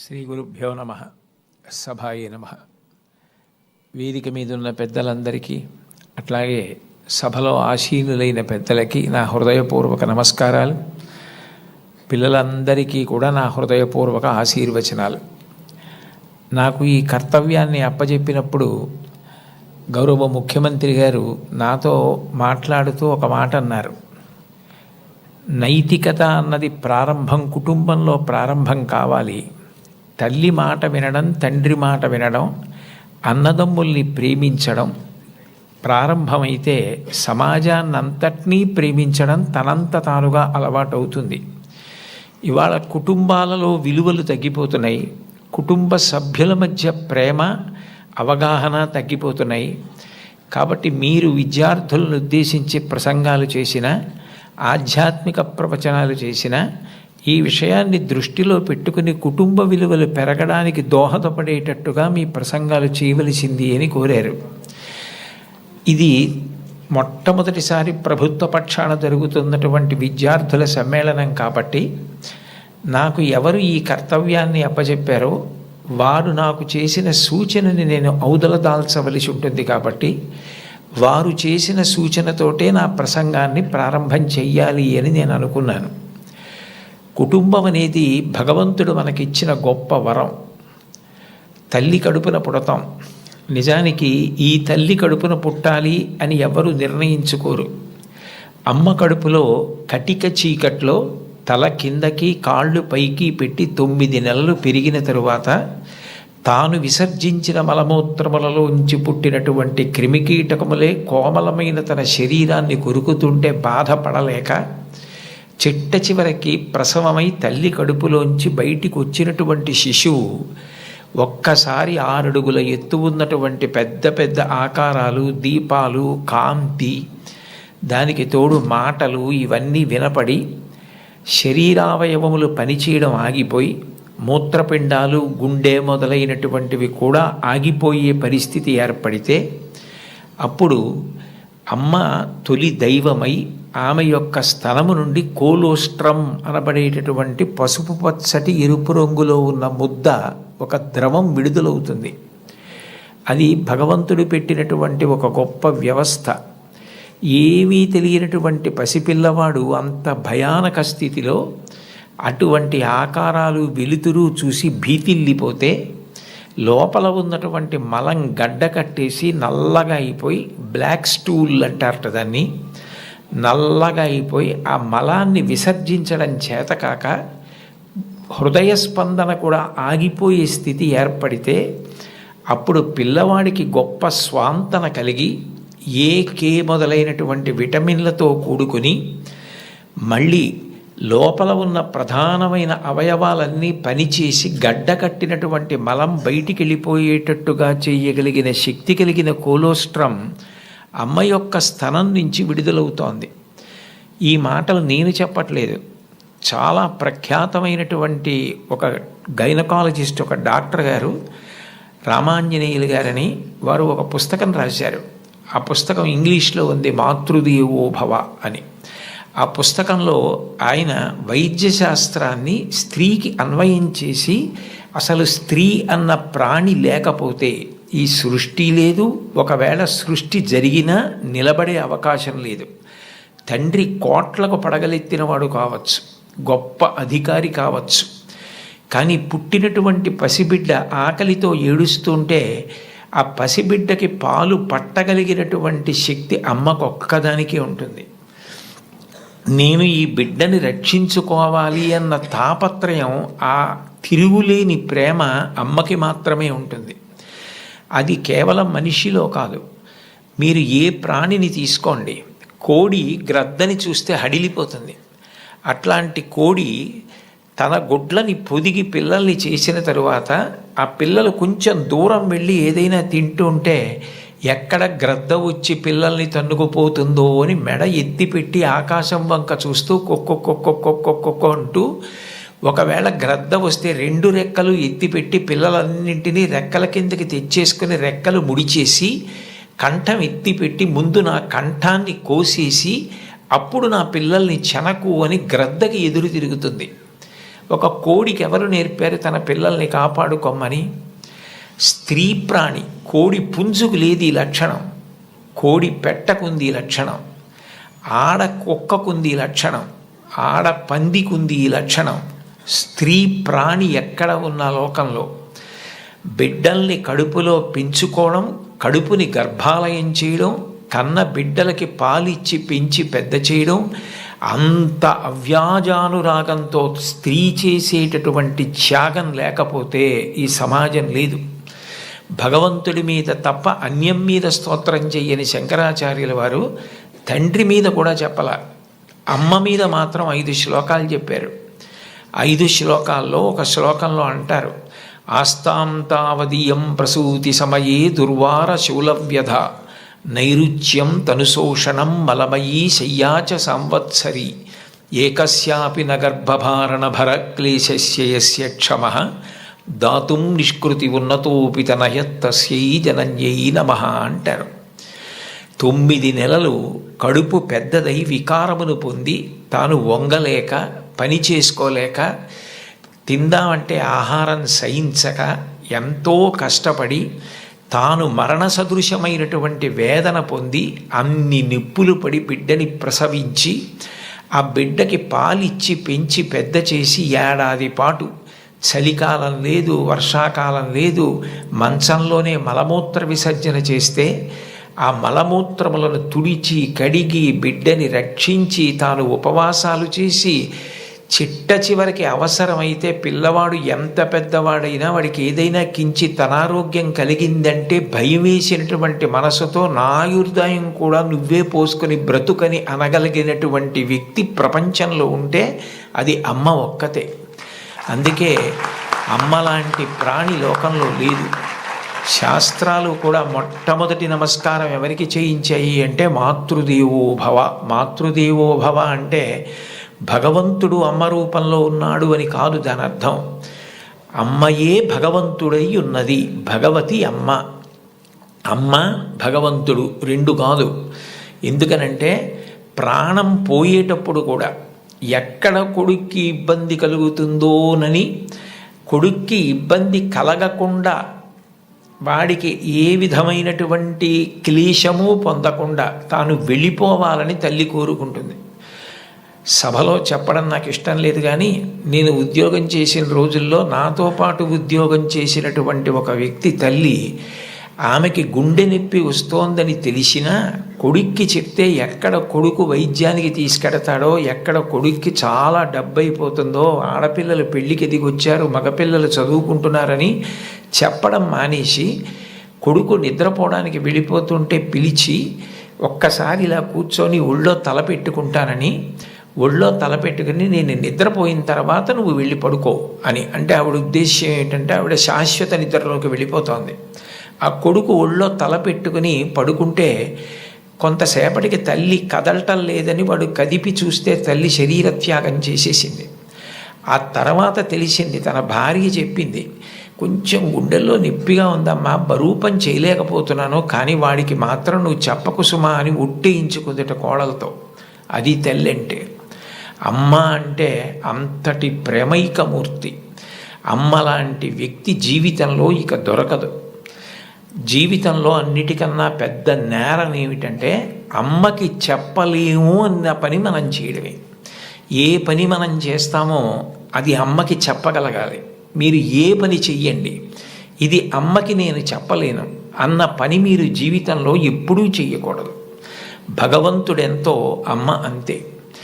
శ్రీ గురుభ్యో నమ. సభాయే నమ. వేదిక మీద ఉన్న పెద్దలందరికీ, అట్లాగే సభలో ఆసీనులైన పెద్దలకి నా హృదయపూర్వక నమస్కారాలు. పిల్లలందరికీ కూడా నా హృదయపూర్వక ఆశీర్వచనాలు. నాకు ఈ కర్తవ్యాన్ని అప్పజెప్పినప్పుడు గౌరవ ముఖ్యమంత్రి గారు నాతో మాట్లాడుతూ ఒక మాట అన్నారు. నైతికత అన్నది కుటుంబంలో ప్రారంభం కావాలి. తల్లి మాట వినడం, తండ్రి మాట వినడం, అన్నదమ్ముల్ని ప్రేమించడం ప్రారంభమైతే సమాజాన్నంతటినీ ప్రేమించడం తనంత తానుగా అలవాటవుతుంది. ఇవాళ కుటుంబాలలో విలువలు తగ్గిపోతున్నాయి. కుటుంబ సభ్యుల మధ్య ప్రేమ, అవగాహన తగ్గిపోతున్నాయి. కాబట్టి మీరు విద్యార్థులను ఉద్దేశించి ప్రసంగాలు చేసిన, ఆధ్యాత్మిక ప్రవచనాలు చేసిన ఈ విషయాన్ని దృష్టిలో పెట్టుకుని కుటుంబ విలువలు పెరగడానికి దోహదపడేటట్టుగా మీ ప్రసంగాలు చేయవలసింది అని కోరారు. ఇది మొట్టమొదటిసారి ప్రభుత్వ పక్షాన జరుగుతున్నటువంటి విద్యార్థుల సమ్మేళనం కాబట్టి నాకు ఎవరు ఈ కర్తవ్యాన్ని అప్పచెప్పారో వారు నాకు చేసిన సూచనని నేను ఔదలదాల్చవలసి ఉంటుంది. కాబట్టి వారు చేసిన సూచనతోటే నా ప్రసంగాన్ని ప్రారంభం చెయ్యాలి అని నేను అనుకున్నాను. కుటుంబం అనేది భగవంతుడు మనకిచ్చిన గొప్ప వరం. తల్లి కడుపున పుడతాం. నిజానికి ఈ తల్లి కడుపున పుట్టాలి అని ఎవరు నిర్ణయించుకోరు. అమ్మ కడుపులో కటిక చీకట్లో తల కిందకి కాళ్ళు పైకి పెట్టి 9 నెలలు పెరిగిన తరువాత తాను విసర్జించిన మలమూత్రములలో ఉంచి పుట్టినటువంటి క్రిమికీటకములే కోమలమైన తన శరీరాన్ని కొరుకుతుంటే బాధపడలేక చిట్ట చివరికి ప్రసవమై తల్లి కడుపులోంచి బయటికి వచ్చినటువంటి శిశువు ఒక్కసారి 6 అడుగుల ఎత్తు ఉన్నటువంటి పెద్ద పెద్ద ఆకారాలు, దీపాలు, కాంతి, దానికి తోడు మాటలు ఇవన్నీ వినపడి శరీరావయవములు పనిచేయడం ఆగిపోయి మూత్రపిండాలు, గుండె మొదలైనటువంటివి కూడా ఆగిపోయే పరిస్థితి ఏర్పడితే అప్పుడు అమ్మ తొలి దైవమై ఆమె యొక్క స్తనము నుండి కోలోస్ట్రం అనబడేటటువంటి పసుపు పచ్చటి ఎరుపు రంగులో ఉన్న ముద్ద, ఒక ద్రవం విడుదలవుతుంది. అది భగవంతుడు పెట్టినటువంటి ఒక గొప్ప వ్యవస్థ. ఏమీ తెలియనటువంటి పసిపిల్లవాడు అంత భయానక స్థితిలో అటువంటి ఆకారాలు, వెలుతురు చూసి భీతిల్లిపోతే లోపల ఉన్నటువంటి మలం గడ్డ కట్టేసి నల్లగా అయిపోయి, బ్లాక్ స్టూల్ అంటారట దాన్ని, నల్లగా అయిపోయి ఆ మలాన్ని విసర్జించడం చేతకాక హృదయ స్పందన కూడా ఆగిపోయే స్థితి ఏర్పడితే అప్పుడు పిల్లవాడికి గొప్ప స్వాంతన కలిగి కే మొదలైనటువంటి విటమిన్లతో కూడుకుని మళ్ళీ లోపల ఉన్న ప్రధానమైన అవయవాలన్నీ పనిచేసి గడ్డ కట్టినటువంటి మలం బయటికి వెళ్ళిపోయేటట్టుగా చేయగలిగిన శక్తి కలిగిన కోలోస్ట్రం అమ్మ యొక్క స్తనం నుంచి విడుదలవుతోంది. ఈ మాటలు నేను చెప్పట్లేదు. చాలా ప్రఖ్యాతమైనటువంటి ఒక గైనకాలజిస్ట్, ఒక డాక్టర్ గారు, రామాంజనేయులు గారని, వారు ఒక పుస్తకం రాశారు. ఆ పుస్తకం ఇంగ్లీష్లో ఉంది, మాతృదేవో భవ అని. ఆ పుస్తకంలో ఆయన వైద్యశాస్త్రాన్ని స్త్రీకి అన్వయం చేసి అసలు స్త్రీ అన్న ప్రాణి లేకపోతే ఈ సృష్టి లేదు, ఒకవేళ సృష్టి జరిగినా నిలబడే అవకాశం లేదు. తండ్రి కోట్లకు పడగలెత్తినవాడు కావచ్చు, గొప్ప అధికారి కావచ్చు, కానీ పుట్టినటువంటి పసిబిడ్డ ఆకలితో ఏడుస్తుంటే ఆ పసిబిడ్డకి పాలు పట్టగలిగినటువంటి శక్తి అమ్మకొక్కదానికే ఉంటుంది. నేను ఈ బిడ్డని రక్షించుకోవాలి అన్న తాపత్రయం, ఆ తిరుగులేని ప్రేమ అమ్మకి మాత్రమే ఉంటుంది. అది కేవలం మనిషిలో కాదు. మీరు ఏ ప్రాణిని తీసుకోండి, కోడి గ్రద్దని చూస్తే హడిలిపోతుంది. అట్లాంటి కోడి తన గుడ్లని పొదిగి పిల్లల్ని చేసిన తరువాత ఆ పిల్లలు కొంచెం దూరం వెళ్ళి ఏదైనా తింటుంటే ఎక్కడ గ్రద్ద వచ్చి పిల్లల్ని తన్నుకుపోతుందో అని మెడ ఎత్తిపెట్టి ఆకాశం వంక చూస్తూ కొక్కొక్కొక్కొక్కొక్కొక్కొ అంటూ, ఒకవేళ గ్రద్ద వస్తే 2 రెక్కలు ఎత్తిపెట్టి పిల్లలన్నింటినీ రెక్కల కిందకి తెచ్చేసుకుని రెక్కలు ముడిచేసి కంఠం ఎత్తిపెట్టి ముందు నా కంఠాన్ని కోసేసి అప్పుడు నా పిల్లల్ని చెనకు అని గ్రద్దకి ఎదురు తిరుగుతుంది. ఒక కోడికి ఎవరు నేర్పారు తన పిల్లల్ని కాపాడుకోమని? స్త్రీ ప్రాణి. కోడి పుంజుకు లేదు ఈ లక్షణం, కోడి పెట్టకుంది ఈ లక్షణం, ఆడ కుక్కకుంది ఈ లక్షణం, ఆడ పందికుంది ఈ లక్షణం. స్త్రీ ప్రాణి ఎక్కడ ఉన్న లోకంలో బిడ్డల్ని కడుపులో పెంచుకోవడం, కడుపుని గర్భాలయం చేయడం, కన్న బిడ్డలకి పాలిచ్చి పెంచి పెద్ద చేయడం, అంత అవ్యాజానురాగంతో స్త్రీ చేసేటటువంటి త్యాగం లేకపోతే ఈ సమాజం లేదు. భగవంతుడి మీద తప్ప అన్యం మీద స్తోత్రం చెయ్యని శంకరాచార్యుల వారు తండ్రి మీద కూడా చెప్పల, అమ్మ మీద మాత్రం 5 శ్లోకాలు చెప్పారు. 5 శ్లోకాల్లో ఒక శ్లోకంలో అంటారు, ఆస్తాం తావదీయం ప్రసూతి సమయే దుర్వార శూలవ్యధ నైరుచ్యం తనుశోషణం మలమయీ శయ్యాచ సంవత్సరి ఏకస్యాపి నగర్భభారణ భరక్లేశస్య యస్య క్షమః దాతుం నిష్కృతి ఉన్నతోపి తనయత్తస్యై జనన్యై నమః అంటారు. 9 నెలలు కడుపు పెద్దదై వికారమును పొంది తాను వంగలేక పని చేసుకోలేక తిందామంటే ఆహారం సహించక ఎంతో కష్టపడి తాను మరణ సదృశమైనటువంటి వేదన పొంది అన్ని నిప్పులు పడి బిడ్డని ప్రసవించి ఆ బిడ్డకి పాలిచ్చి పెంచి పెద్ద చేసి ఏడాది పాటు చలికాలం లేదు, వర్షాకాలం లేదు, మంచంలోనే మలమూత్ర విసర్జన చేస్తే ఆ మలమూత్రములను తుడిచి కడిగి బిడ్డని రక్షించి తాను ఉపవాసాలు చేసి చిట్ట చివరికి అవసరమైతే పిల్లవాడు ఎంత పెద్దవాడైనా వాడికి ఏదైనా కించిత్ అనారోగ్యం కలిగిందంటే భయం వేసినటువంటి మనసుతో నా ఆయుర్దాయం కూడా నువ్వే పోసుకొని బ్రతుకని అనగలిగినటువంటి వ్యక్తి ప్రపంచంలో ఉంటే అది అమ్మ ఒక్కతే. అందుకే అమ్మ లాంటి ప్రాణి లోకంలో లేదు. శాస్త్రాలు కూడా మొట్టమొదటి నమస్కారం ఎవరికి చేయించాయి అంటే మాతృదేవో భవ. మాతృదేవో భవ అంటే భగవంతుడు అమ్మ రూపంలో ఉన్నాడు అని కాదు దాని అర్థం. అమ్మయే భగవంతుడై ఉన్నది, భగవతి అమ్మ. అమ్మ భగవంతుడు 2 కాదు. ఎందుకనంటే ప్రాణం పోయేటప్పుడు కూడా ఎక్కడ కొడుక్కి ఇబ్బంది కలుగుతుందోనని కొడుక్కి ఇబ్బంది కలగకుండా వాడికి ఏ విధమైనటువంటి క్లేశము పొందకుండా తాను వెళ్ళిపోవాలని తల్లి కోరుకుంటుంది. సభలో చెప్పడం నాకు ఇష్టం లేదు, కానీ నేను ఉద్యోగం చేసిన రోజుల్లో నాతో పాటు ఉద్యోగం చేసినటువంటి ఒక వ్యక్తి తల్లి, ఆమెకి గుండె నొప్పి వస్తోందని తెలిసినా కొడుక్కి చెప్తే ఎక్కడ కొడుకు వైద్యానికి తీసుకెడతాడో, ఎక్కడ కొడుక్కి చాలా డబ్బైపోతుందో, ఆడపిల్లలు పెళ్ళికి ఎదిగొచ్చారు, మగపిల్లలు చదువుకుంటున్నారని చెప్పడం మానేసి కొడుకు నిద్రపోవడానికి వెళ్ళిపోతుంటే పిలిచి ఒక్కసారి ఇలా కూర్చొని ఒళ్ళో తల పెట్టుకుంటానని, ఒళ్ళో తల పెట్టుకుని నేను నిద్రపోయిన తర్వాత నువ్వు వెళ్ళి పడుకో అని అంటే ఆవిడ ఉద్దేశ్యం ఏంటంటే ఆవిడ శాశ్వత నిద్రలోకి వెళ్ళిపోతోంది. ఆ కొడుకు ఒళ్ళో తల పెట్టుకుని పడుకుంటే కొంతసేపటికి తల్లి కదలటం లేదని వాడు కదిపి చూస్తే తల్లి శరీర త్యాగం చేసేసింది. ఆ తర్వాత తెలిసింది, తన భార్య చెప్పింది, కొంచెం గుండెల్లో నొప్పిగా ఉందమ్మా, బరువు పని చేయలేకపోతున్నాను, కానీ వాడికి మాత్రం నువ్వు చెప్పకు సుమా అని ఒట్టేయించుకుందట కోడలతో. అది తల్లి అంటే. అమ్మ అంటే అంతటి ప్రేమైకమూర్తి. అమ్మ లాంటి వ్యక్తి జీవితంలో ఇక దొరకదు. జీవితంలో అన్నిటికన్నా పెద్ద నేరం ఏమిటంటే అమ్మకి చెప్పలేము అన్న పని మనం చేయడమే. ఏ పని మనం చేస్తామో అది అమ్మకి చెప్పగలగాలి. మీరు ఏ పని చెయ్యండి, ఇది అమ్మకి నేను చెప్పలేను అన్న పని మీరు జీవితంలో ఎప్పుడూ చెయ్యకూడదు. భగవంతుడెంతో అమ్మ అంతే.